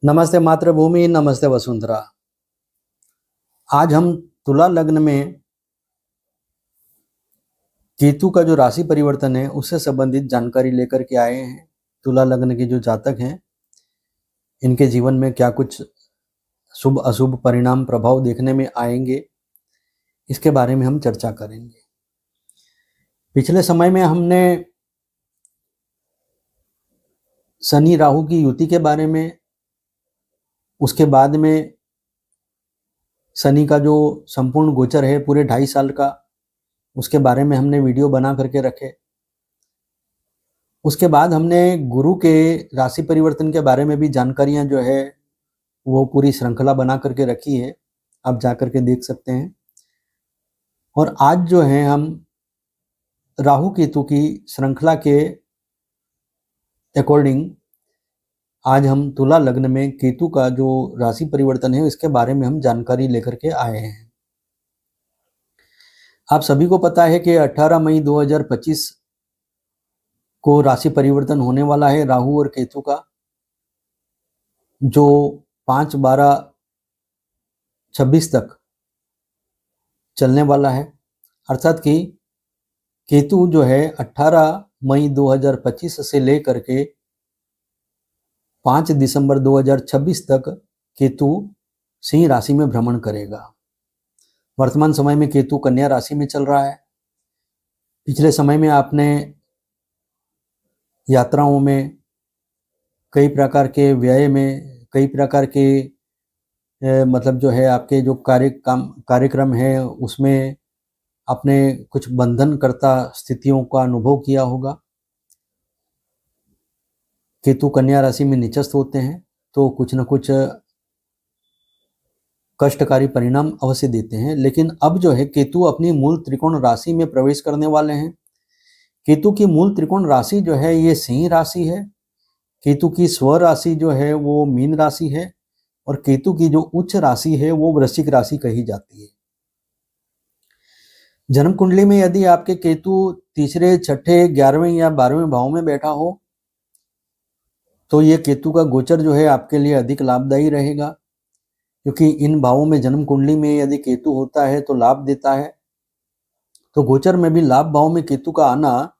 नमस्ते मातृभूमि, नमस्ते वसुंधरा। आज हम तुला लग्न में केतु का जो राशि परिवर्तन है उससे संबंधित जानकारी लेकर के आए हैं। तुला लग्न के जो जातक हैं इनके जीवन में क्या कुछ शुभ अशुभ परिणाम प्रभाव देखने में आएंगे, इसके बारे में हम चर्चा करेंगे। पिछले समय में हमने शनि राहु की युति के बारे में, उसके बाद में शनि का जो संपूर्ण गोचर है पूरे 2.5 साल का, उसके बारे में हमने वीडियो बना करके रखे। उसके बाद हमने गुरु के राशि परिवर्तन के बारे में भी जानकारियां जो है वो पूरी श्रृंखला बना करके रखी है, आप जा करके देख सकते हैं। और आज जो है हम राहु केतु की श्रृंखला के अकॉर्डिंग आज हम तुला लग्न में केतु का जो राशि परिवर्तन है इसके बारे में हम जानकारी लेकर के आए हैं। आप सभी को पता है कि 18 मई 2025 को राशि परिवर्तन होने वाला है राहु और केतु का, जो 5/12/26 तक चलने वाला है। अर्थात कि केतु जो है 18 मई 2025 से लेकर के 5 दिसंबर 2026 तक केतु सिंह राशि में भ्रमण करेगा। वर्तमान समय में केतु कन्या राशि में चल रहा है। पिछले समय में आपने यात्राओं में, कई प्रकार के व्यय में, कई प्रकार के मतलब जो है आपके जो कार्यक्रम है उसमें आपने कुछ बंधनकर्ता स्थितियों का अनुभव किया होगा। केतु कन्या राशि में निचस्थ होते हैं तो कुछ न कुछ कष्टकारी परिणाम अवश्य देते हैं। लेकिन अब जो है केतु अपनी मूल त्रिकोण राशि में प्रवेश करने वाले हैं। केतु की मूल त्रिकोण राशि जो है ये सिंह राशि है। केतु की स्व राशि जो है वो मीन राशि है और केतु की जो उच्च राशि है वो वृश्चिक राशि कही जाती है। जन्म कुंडली में यदि आपके केतु तीसरे, छठे, 11वें या 12वें भाव में बैठा हो तो ये केतु का गोचर जो है आपके लिए अधिक लाभदायी रहेगा, क्योंकि इन भावों में जन्म कुंडली में यदि केतु होता है तो लाभ देता है। तो गोचर में भी लाभ भाव में केतु का आना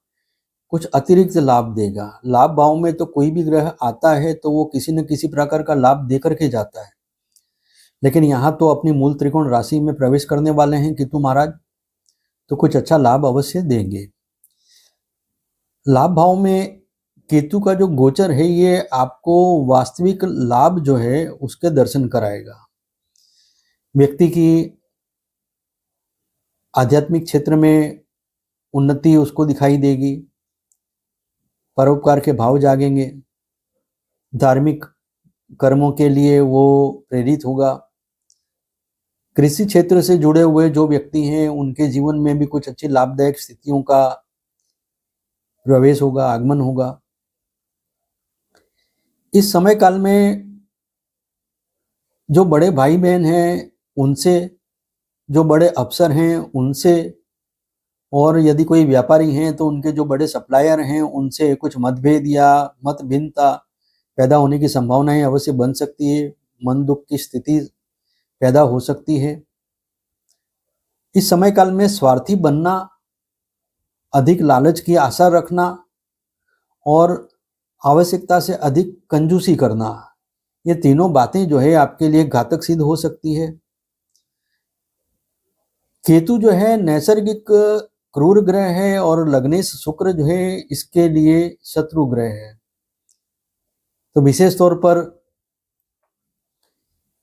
कुछ अतिरिक्त लाभ देगा। लाभ भाव में तो कोई भी ग्रह आता है तो वो किसी न किसी प्रकार का लाभ दे करके जाता है, लेकिन यहाँ तो अपनी मूल त्रिकोण राशि में प्रवेश करने वाले हैं केतु महाराज, तो कुछ अच्छा लाभ अवश्य देंगे। लाभ भाव में केतु का जो गोचर है ये आपको वास्तविक लाभ जो है उसके दर्शन कराएगा। व्यक्ति की आध्यात्मिक क्षेत्र में उन्नति उसको दिखाई देगी, परोपकार के भाव जागेंगे, धार्मिक कर्मों के लिए वो प्रेरित होगा। कृषि क्षेत्र से जुड़े हुए जो व्यक्ति हैं उनके जीवन में भी कुछ अच्छी लाभदायक स्थितियों का प्रवेश होगा, आगमन होगा। इस समय काल में जो बड़े भाई बहन हैं उनसे, जो बड़े अफसर हैं उनसे, और यदि कोई व्यापारी हैं तो उनके जो बड़े सप्लायर हैं उनसे कुछ मतभेद या मत भिन्नता पैदा होने की संभावनाएं अवश्य बन सकती है। मन दुख की स्थिति पैदा हो सकती है। इस समय काल में स्वार्थी बनना, अधिक लालच की आशा रखना और आवश्यकता से अधिक कंजूसी करना, ये तीनों बातें जो है आपके लिए घातक सिद्ध हो सकती है। केतु जो है नैसर्गिक क्रूर ग्रह है और लग्नेश शुक्र जो है इसके लिए शत्रु ग्रह है। तो विशेष तौर पर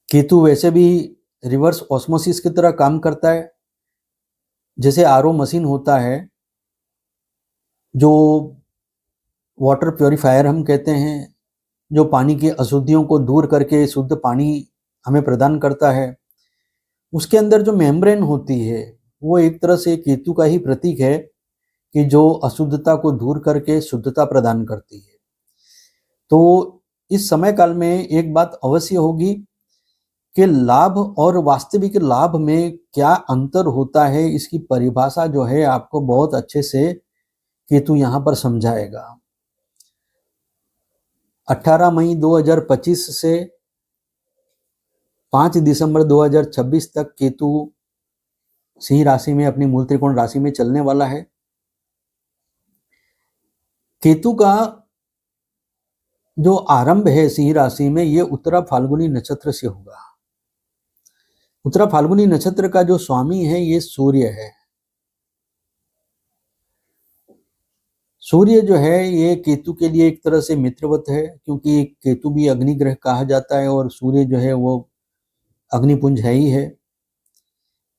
केतु वैसे भी रिवर्स ऑस्मोसिस की तरह काम करता है। जैसे आरओ मशीन होता है, जो वाटर प्योरीफायर हम कहते हैं, जो पानी की अशुद्धियों को दूर करके शुद्ध पानी हमें प्रदान करता है, उसके अंदर जो मेम्ब्रेन होती है वो एक तरह से केतु का ही प्रतीक है कि जो अशुद्धता को दूर करके शुद्धता प्रदान करती है। तो इस समय काल में एक बात अवश्य होगी कि लाभ और वास्तविक लाभ में क्या अंतर होता है, इसकी परिभाषा जो है आपको बहुत अच्छे से केतु यहाँ पर समझाएगा। 18 मई 2025 से 5 दिसंबर 2026 तक केतु सिंह राशि में अपनी मूल त्रिकोण राशि में चलने वाला है। केतु का जो आरंभ है सिंह राशि में, ये उत्तरा फाल्गुनी नक्षत्र से होगा। उत्तरा फाल्गुनी नक्षत्र का जो स्वामी है ये सूर्य है। सूर्य जो है ये केतु के लिए एक तरह से मित्रवत है, क्योंकि केतु भी अग्नि ग्रह कहा जाता है और सूर्य जो है वो अग्निपुंज है ही है।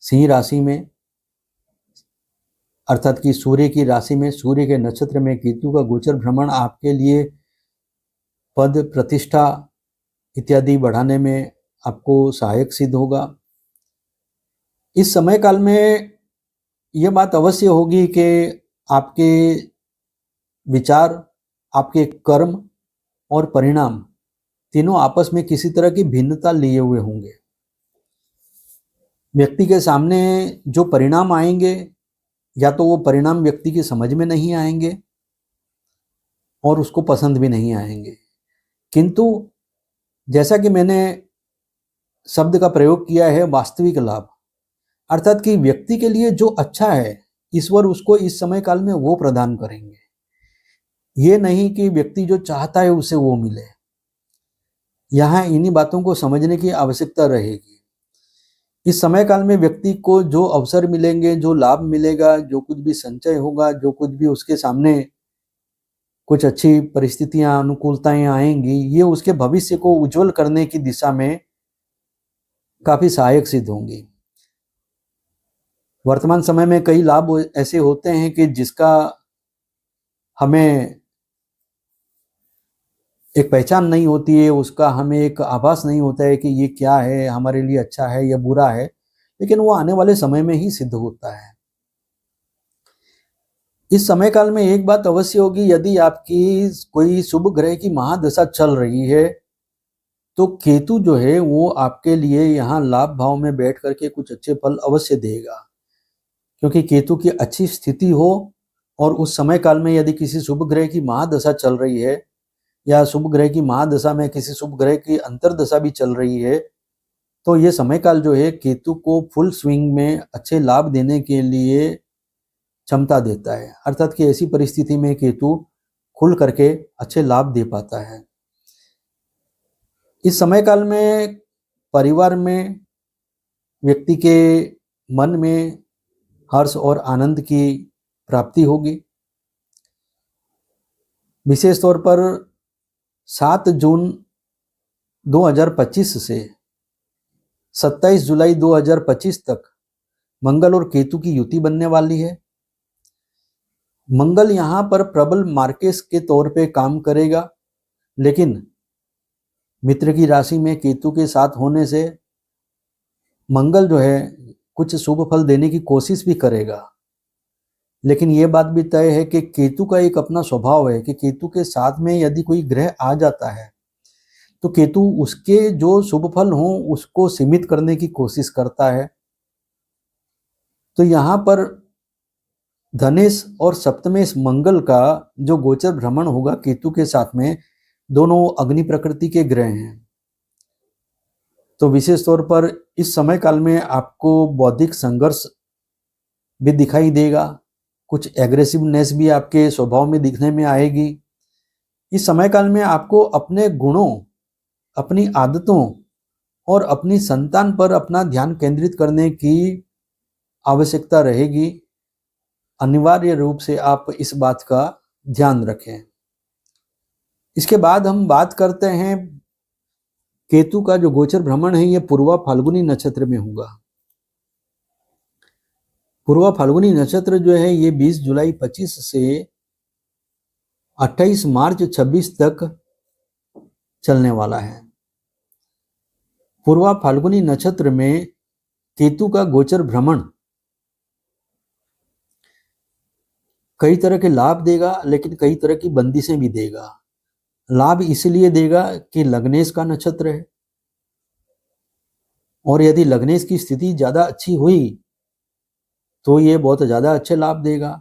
सिंह राशि में अर्थात कि सूर्य की राशि में, सूर्य के नक्षत्र में केतु का गोचर भ्रमण आपके लिए पद प्रतिष्ठा इत्यादि बढ़ाने में आपको सहायक सिद्ध होगा। इस समय काल में यह बात अवश्य होगी कि आपके विचार, आपके कर्म और परिणाम तीनों आपस में किसी तरह की भिन्नता लिए हुए होंगे। व्यक्ति के सामने जो परिणाम आएंगे या तो वो परिणाम व्यक्ति की समझ में नहीं आएंगे और उसको पसंद भी नहीं आएंगे, किंतु जैसा कि मैंने शब्द का प्रयोग किया है वास्तविक लाभ, अर्थात कि व्यक्ति के लिए जो अच्छा है ईश्वर उसको इस समय काल में वो प्रदान करेंगे। ये नहीं कि व्यक्ति जो चाहता है उसे वो मिले। यहाँ इन्हीं बातों को समझने की आवश्यकता रहेगी। इस समय काल में व्यक्ति को जो अवसर मिलेंगे, जो लाभ मिलेगा, जो कुछ भी संचय होगा, जो कुछ भी उसके सामने कुछ अच्छी परिस्थितियां, अनुकूलताएं आएंगी, ये उसके भविष्य को उज्जवल करने की दिशा में काफी सहायक सिद्ध होंगी। वर्तमान समय में कई लाभ ऐसे होते हैं कि जिसका हमें एक पहचान नहीं होती है, उसका हमें एक आभास नहीं होता है कि ये क्या है, हमारे लिए अच्छा है या बुरा है, लेकिन वो आने वाले समय में ही सिद्ध होता है। इस समय काल में एक बात अवश्य होगी, यदि आपकी कोई शुभ ग्रह की महादशा चल रही है तो केतु जो है वो आपके लिए यहाँ लाभ भाव में बैठ करके कुछ अच्छे फल अवश्य देगा, क्योंकि केतु की अच्छी स्थिति हो और उस समय काल में यदि किसी शुभ ग्रह की महादशा चल रही है या शुभ ग्रह की महादशा में किसी शुभ ग्रह की अंतर्दशा भी चल रही है, तो ये समय काल जो है केतु को फुल स्विंग में अच्छे लाभ देने के लिए क्षमता देता है। अर्थात कि ऐसी परिस्थिति में केतु खुल करके अच्छे लाभ दे पाता है। इस समय काल में परिवार में व्यक्ति के मन में हर्ष और आनंद की प्राप्ति होगी। विशेष तौर पर 7 जून 2025 से 27 जुलाई 2025 तक मंगल और केतु की युति बनने वाली है। मंगल यहाँ पर प्रबल मार्केस के तौर पे काम करेगा, लेकिन मित्र की राशि में केतु के साथ होने से मंगल जो है कुछ शुभ फल देने की कोशिश भी करेगा। लेकिन ये बात भी तय है कि केतु का एक अपना स्वभाव है कि केतु के साथ में यदि कोई ग्रह आ जाता है तो केतु उसके जो शुभ फल हों उसको सीमित करने की कोशिश करता है। तो यहाँ पर धनेश और सप्तमेश मंगल का जो गोचर भ्रमण होगा केतु के साथ में, दोनों अग्नि प्रकृति के ग्रह हैं। तो विशेष तौर पर इस समय काल में आपको बौद्धिक संघर्ष भी दिखाई देगा, कुछ एग्रेसिवनेस भी आपके स्वभाव में दिखने में आएगी। इस समय काल में आपको अपने गुणों, अपनी आदतों और अपनी संतान पर अपना ध्यान केंद्रित करने की आवश्यकता रहेगी। अनिवार्य रूप से आप इस बात का ध्यान रखें। इसके बाद हम बात करते हैं केतु का जो गोचर भ्रमण है ये पूर्वा फाल्गुनी नक्षत्र में होगा। पूर्वा फाल्गुनी नक्षत्र जो है ये 20 जुलाई 25 से 28 मार्च 26 तक चलने वाला है। पूर्वा फाल्गुनी नक्षत्र में केतु का गोचर भ्रमण कई तरह के लाभ देगा, लेकिन कई तरह की बंदिशें भी देगा। लाभ इसलिए देगा कि लग्नेश का नक्षत्र है और यदि लग्नेश की स्थिति ज्यादा अच्छी हुई तो ये बहुत ज्यादा अच्छे लाभ देगा,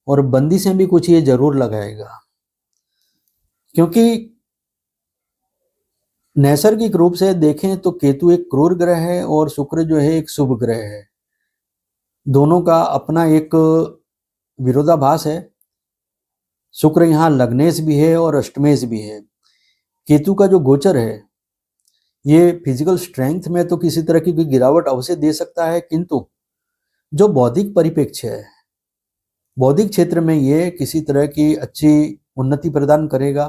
और बंदिशें भी कुछ ये जरूर लगाएगा, क्योंकि नैसर्गिक रूप से देखें तो केतु एक क्रूर ग्रह है और शुक्र जो है एक शुभ ग्रह है। दोनों का अपना एक विरोधाभास है। शुक्र यहाँ लग्नेश भी है और अष्टमेश भी है। केतु का जो गोचर है ये फिजिकल स्ट्रेंथ में तो किसी तरह की कोई गिरावट अवश्य दे सकता है, किंतु जो बौद्धिक परिप्रेक्ष्य है, बौद्धिक क्षेत्र में ये किसी तरह की अच्छी उन्नति प्रदान करेगा,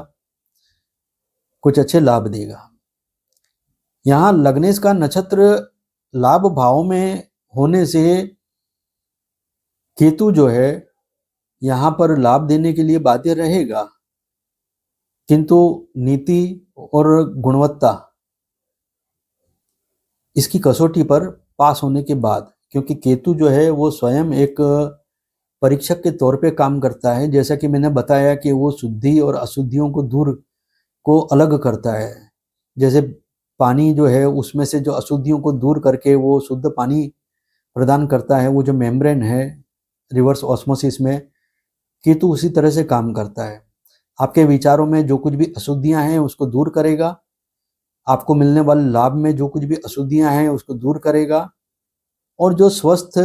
कुछ अच्छे लाभ देगा। यहाँ लग्नेश का नक्षत्र लाभ भाव में होने से केतु जो है यहाँ पर लाभ देने के लिए बाध्य रहेगा, किंतु नीति और गुणवत्ता इसकी कसौटी पर पास होने के बाद, क्योंकि केतु जो है वो स्वयं एक परीक्षक के तौर पे काम करता है। जैसा कि मैंने बताया कि वो शुद्धि और अशुद्धियों को अलग करता है। जैसे पानी जो है उसमें से जो अशुद्धियों को दूर करके वो शुद्ध पानी प्रदान करता है, वो जो मेम्ब्रेन है रिवर्स ऑस्मोसिस में, केतु उसी तरह से काम करता है। आपके विचारों में जो कुछ भी अशुद्धियां हैं उसको दूर करेगा, आपको मिलने वाले लाभ में जो कुछ भी अशुद्धियां हैं उसको दूर करेगा, और जो स्वस्थ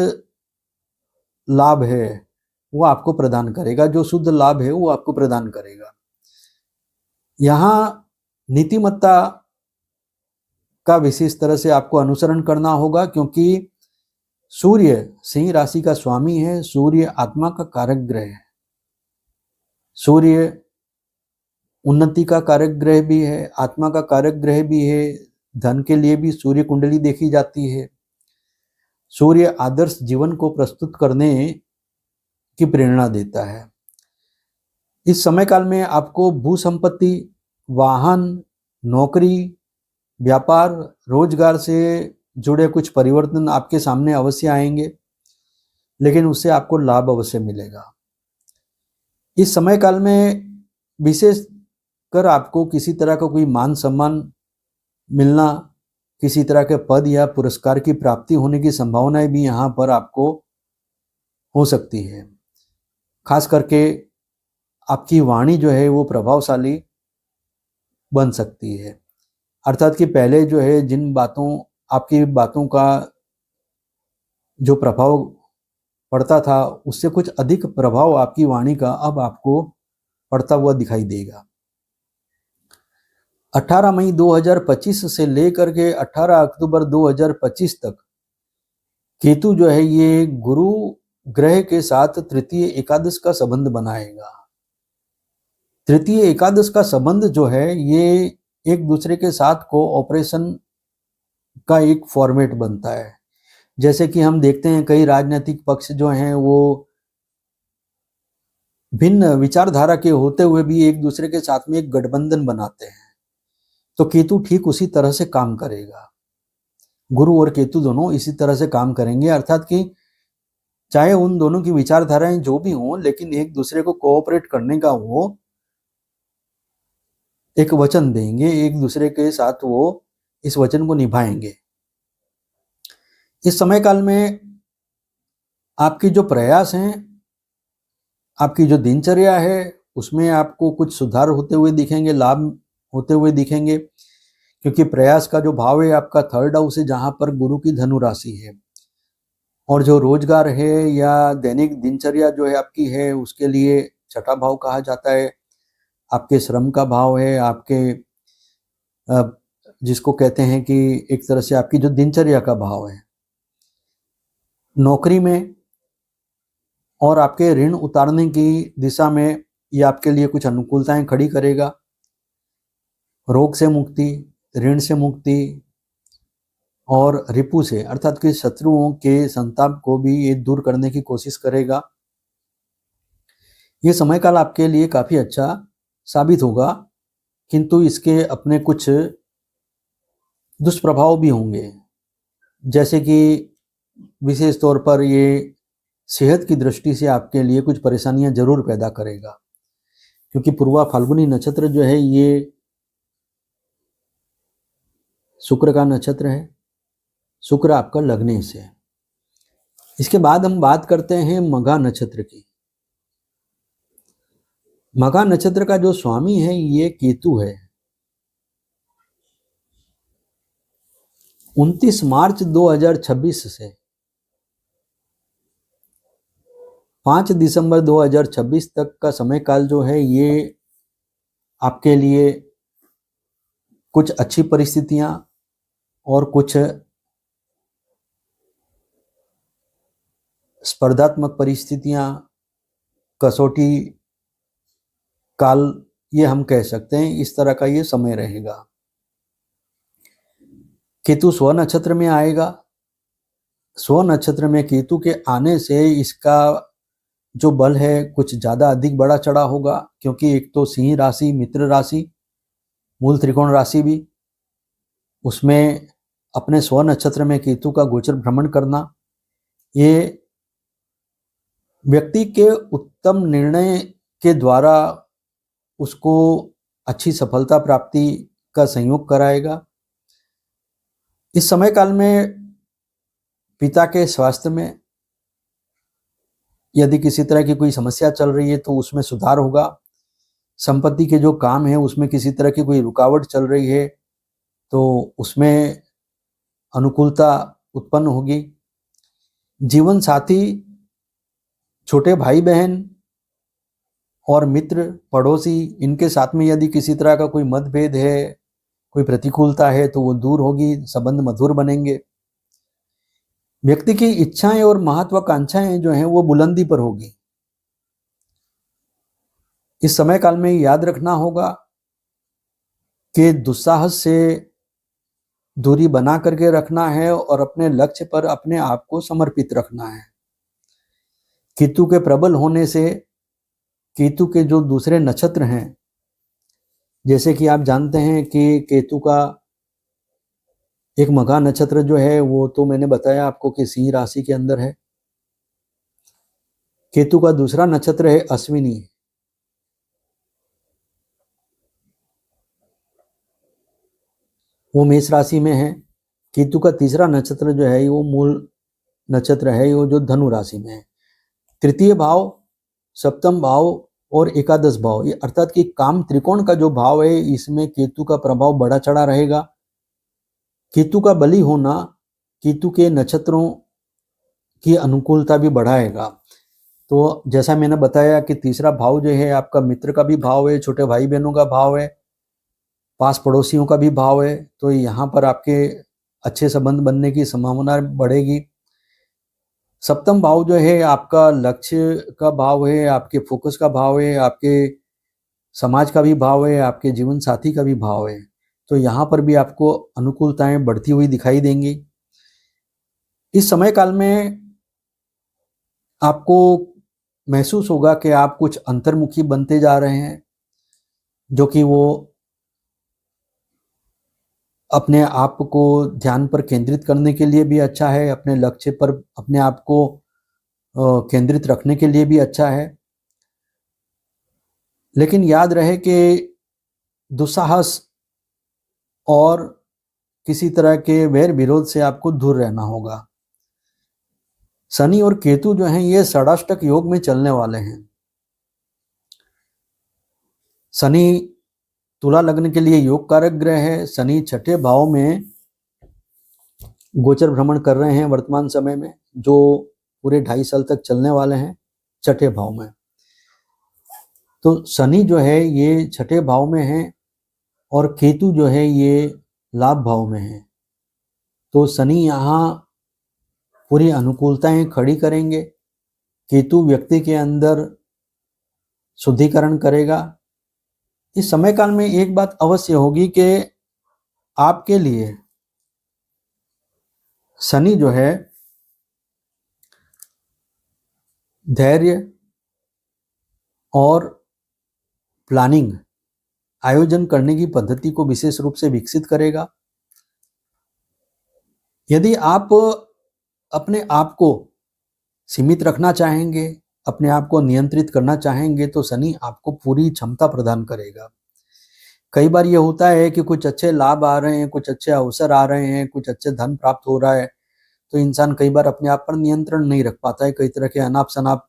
लाभ है वो आपको प्रदान करेगा, जो शुद्ध लाभ है वो आपको प्रदान करेगा। यहाँ नीतिमत्ता का विशेष तरह से आपको अनुसरण करना होगा, क्योंकि सूर्य सिंह राशि का स्वामी है। सूर्य आत्मा का कारक ग्रह है। सूर्य उन्नति का कारक ग्रह भी है, आत्मा का कारक ग्रह भी है। धन के लिए भी सूर्य कुंडली देखी जाती है। सूर्य आदर्श जीवन को प्रस्तुत करने की प्रेरणा देता है। इस समय काल में आपको भू संपत्ति, वाहन, नौकरी, व्यापार, रोजगार से जुड़े कुछ परिवर्तन आपके सामने अवश्य आएंगे, लेकिन उससे आपको लाभ अवश्य मिलेगा। इस समय काल में विशेष कर आपको किसी तरह का कोई मान सम्मान मिलना, किसी तरह के पद या पुरस्कार की प्राप्ति होने की संभावनाएं भी यहाँ पर आपको हो सकती है। खास करके आपकी वाणी जो है वो प्रभावशाली बन सकती है, अर्थात कि पहले जो है जिन आपकी बातों का जो प्रभाव पड़ता था उससे कुछ अधिक प्रभाव आपकी वाणी का अब आपको पड़ता हुआ दिखाई देगा। 18 मई 2025 से लेकर के 18 अक्टूबर 2025 तक केतु जो है ये गुरु ग्रह के साथ तृतीय एकादश का संबंध बनाएगा। तृतीय एकादश का संबंध जो है ये एक दूसरे के साथ कोऑपरेशन का एक फॉर्मेट बनता है। जैसे कि हम देखते हैं कई राजनीतिक पक्ष जो हैं वो भिन्न विचारधारा के होते हुए भी एक दूसरे के साथ में एक गठबंधन बनाते हैं, तो केतु ठीक उसी तरह से काम करेगा। गुरु और केतु दोनों इसी तरह से काम करेंगे, अर्थात कि चाहे उन दोनों की विचारधाराएं जो भी हों, लेकिन एक दूसरे को कोऑपरेट करने का वो एक वचन देंगे, एक दूसरे के साथ वो इस वचन को निभाएंगे। इस समय काल में आपके जो प्रयास हैं, आपकी जो दिनचर्या है उसमें आपको कुछ सुधार होते हुए दिखेंगे, लाभ होते हुए दिखेंगे, क्योंकि प्रयास का जो भाव है आपका थर्ड हाउस है, जहां पर गुरु की धनु राशि है। और जो रोजगार है या दैनिक दिनचर्या जो है आपकी है उसके लिए छठा भाव कहा जाता है। आपके श्रम का भाव है, आपके जिसको कहते हैं कि एक तरह से आपकी जो दिनचर्या का भाव है। नौकरी में और आपके ऋण उतारने की दिशा में ये आपके लिए कुछ अनुकूलताएं खड़ी करेगा। रोग से मुक्ति, ऋण से मुक्ति और रिपु से अर्थात कि शत्रुओं के संताप को भी ये दूर करने की कोशिश करेगा। ये समय काल आपके लिए काफी अच्छा साबित होगा, किंतु इसके अपने कुछ दुष्प्रभाव भी होंगे, जैसे कि विशेष तौर पर ये सेहत की दृष्टि से आपके लिए कुछ परेशानियां जरूर पैदा करेगा, क्योंकि पूर्वा फाल्गुनी नक्षत्र जो है ये शुक्र का नक्षत्र है। शुक्र आपका लग्नेश है। इसके बाद हम बात करते हैं मघा नक्षत्र की। मघा नक्षत्र का जो स्वामी है ये केतु है। 29 मार्च 2026 से 5 दिसंबर 2026 तक का समय काल जो है ये आपके लिए कुछ अच्छी परिस्थितियां और कुछ स्पर्धात्मक परिस्थितियां, कसौटी काल ये हम कह सकते हैं, इस तरह का ये समय रहेगा। केतु स्व नक्षत्र में आएगा। स्व नक्षत्र में केतु के आने से इसका जो बल है कुछ ज्यादा अधिक बड़ा चढ़ा होगा, क्योंकि एक तो सिंह राशि, मित्र राशि, मूल त्रिकोण राशि भी, उसमें अपने स्व नक्षत्र में केतु का गोचर भ्रमण करना, ये व्यक्ति के उत्तम निर्णय के द्वारा उसको अच्छी सफलता प्राप्ति का संयोग कराएगा। इस समय काल में पिता के स्वास्थ्य में यदि किसी तरह की कोई समस्या चल रही है तो उसमें सुधार होगा। संपत्ति के जो काम है उसमें किसी तरह की कोई रुकावट चल रही है तो उसमें अनुकूलता उत्पन्न होगी। जीवन साथी, छोटे भाई बहन और मित्र, पड़ोसी, इनके साथ में यदि किसी तरह का कोई मतभेद है, कोई प्रतिकूलता है तो वो दूर होगी, संबंध मधुर बनेंगे। व्यक्ति की इच्छाएं और महत्वाकांक्षाएं जो हैं वो बुलंदी पर होगी। इस समय काल में याद रखना होगा कि दुस्साहस से दूरी बना करके रखना है और अपने लक्ष्य पर अपने आप को समर्पित रखना है। केतु के प्रबल होने से केतु के जो दूसरे नक्षत्र हैं, जैसे कि आप जानते हैं कि केतु का एक मघा नक्षत्र जो है वो तो मैंने बताया आपको कि सिंह राशि के अंदर है। केतु का दूसरा नक्षत्र है अश्विनी, वो मेष राशि में है। केतु का तीसरा नक्षत्र जो है वो मूल नक्षत्र है, वो जो धनु राशि में है। तृतीय भाव, सप्तम भाव और एकादश भाव, ये अर्थात कि काम त्रिकोण का जो भाव है इसमें केतु का प्रभाव बढ़ा चढ़ा रहेगा। केतु का बली होना केतु के नक्षत्रों की अनुकूलता भी बढ़ाएगा। तो जैसा मैंने बताया कि तीसरा भाव जो है आपका मित्र का भी भाव है, छोटे भाई बहनों का भाव है, पास पड़ोसियों का भी भाव है, तो यहाँ पर आपके अच्छे संबंध बनने की संभावना बढ़ेगी। सप्तम भाव जो है आपका लक्ष्य का भाव है, आपके फोकस का भाव है, आपके समाज का भी भाव है, आपके जीवन साथी का भी भाव है, तो यहाँ पर भी आपको अनुकूलताएं बढ़ती हुई दिखाई देंगी। इस समय काल में आपको महसूस होगा कि आप कुछ अंतर्मुखी बनते जा रहे हैं, जो कि वो अपने आप को ध्यान पर केंद्रित करने के लिए भी अच्छा है, अपने लक्ष्य पर अपने आप को केंद्रित रखने के लिए भी अच्छा है। लेकिन याद रहे कि दुस्साहस और किसी तरह के वैर विरोध से आपको दूर रहना होगा। शनि और केतु जो हैं ये षडाष्टक योग में चलने वाले हैं। शनि तुला लग्न के लिए योग कारक ग्रह है। शनि छठे भाव में गोचर भ्रमण कर रहे हैं वर्तमान समय में, जो पूरे 2.5 साल तक चलने वाले हैं छठे भाव में। तो शनि जो है ये छठे भाव में है और केतु जो है ये लाभ भाव में है। तो शनि यहाँ पूरी अनुकूलताएं खड़ी करेंगे। केतु व्यक्ति के अंदर शुद्धिकरण करेगा। इस समय काल में एक बात अवश्य होगी कि आपके लिए शनि जो है धैर्य और प्लानिंग, आयोजन करने की पद्धति को विशेष रूप से विकसित करेगा। यदि आप अपने आप को सीमित रखना चाहेंगे, अपने आप को नियंत्रित करना चाहेंगे, तो शनि आपको पूरी क्षमता प्रदान करेगा। कई बार ये होता है कि कुछ अच्छे लाभ आ रहे हैं, कुछ अच्छे अवसर आ रहे हैं, कुछ अच्छे धन प्राप्त हो रहा है, तो इंसान कई बार अपने आप पर नियंत्रण नहीं रख पाता है, कई तरह के अनाप शनाप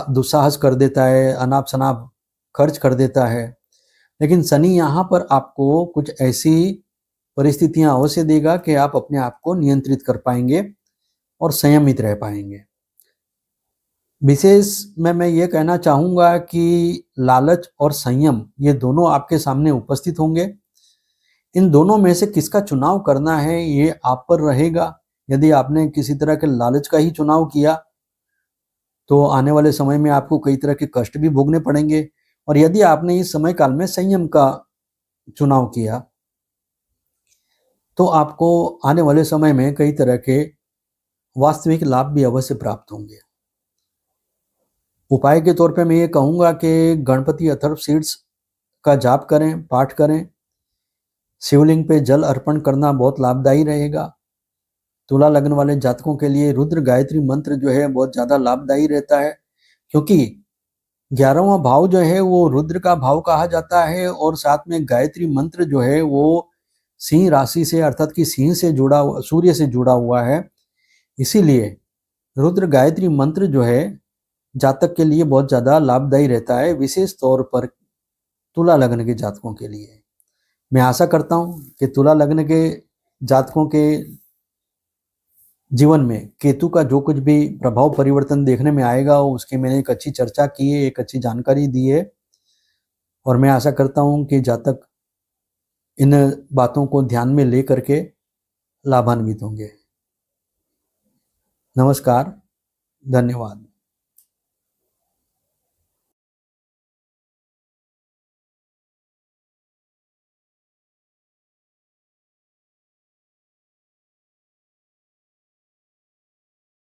दुस्साहस कर देता है, अनाप शनाप खर्च कर देता है। लेकिन शनि यहाँ पर आपको कुछ ऐसी परिस्थितियां अवश्य देगा कि आप अपने आप को नियंत्रित कर पाएंगे और संयमित रह पाएंगे। विशेष में मैं ये कहना चाहूँगा कि लालच और संयम ये दोनों आपके सामने उपस्थित होंगे। इन दोनों में से किसका चुनाव करना है ये आप पर रहेगा। यदि आपने किसी तरह के लालच का ही चुनाव किया तो आने वाले समय में आपको कई तरह के कष्ट भी भोगने पड़ेंगे, और यदि आपने इस समय काल में संयम का चुनाव किया तो आपको आने वाले समय में कई तरह के वास्तविक लाभ भी अवश्य प्राप्त होंगे। उपाय के तौर पे मैं ये कहूँगा कि गणपति अथर्व शीर्ष का जाप करें, पाठ करें। शिवलिंग पे जल अर्पण करना बहुत लाभदायी रहेगा। तुला लग्न वाले जातकों के लिए रुद्र गायत्री मंत्र जो है बहुत ज़्यादा लाभदायी रहता है, क्योंकि 11वां भाव जो है वो रुद्र का भाव कहा जाता है, और साथ में गायत्री मंत्र जो है वो सिंह राशि से अर्थात कि सिंह से जुड़ा, सूर्य से जुड़ा हुआ है। इसीलिए रुद्र गायत्री मंत्र जो है जातक के लिए बहुत ज़्यादा लाभदायी रहता है, विशेष तौर पर तुला लग्न के जातकों के लिए। मैं आशा करता हूँ कि तुला लग्न के जातकों के जीवन में केतु का जो कुछ भी प्रभाव परिवर्तन देखने में आएगा उसकी मैंने एक अच्छी चर्चा की है, एक अच्छी जानकारी दी है, और मैं आशा करता हूँ कि जातक इन बातों को ध्यान में ले करके लाभान्वित होंगे। नमस्कार, धन्यवाद।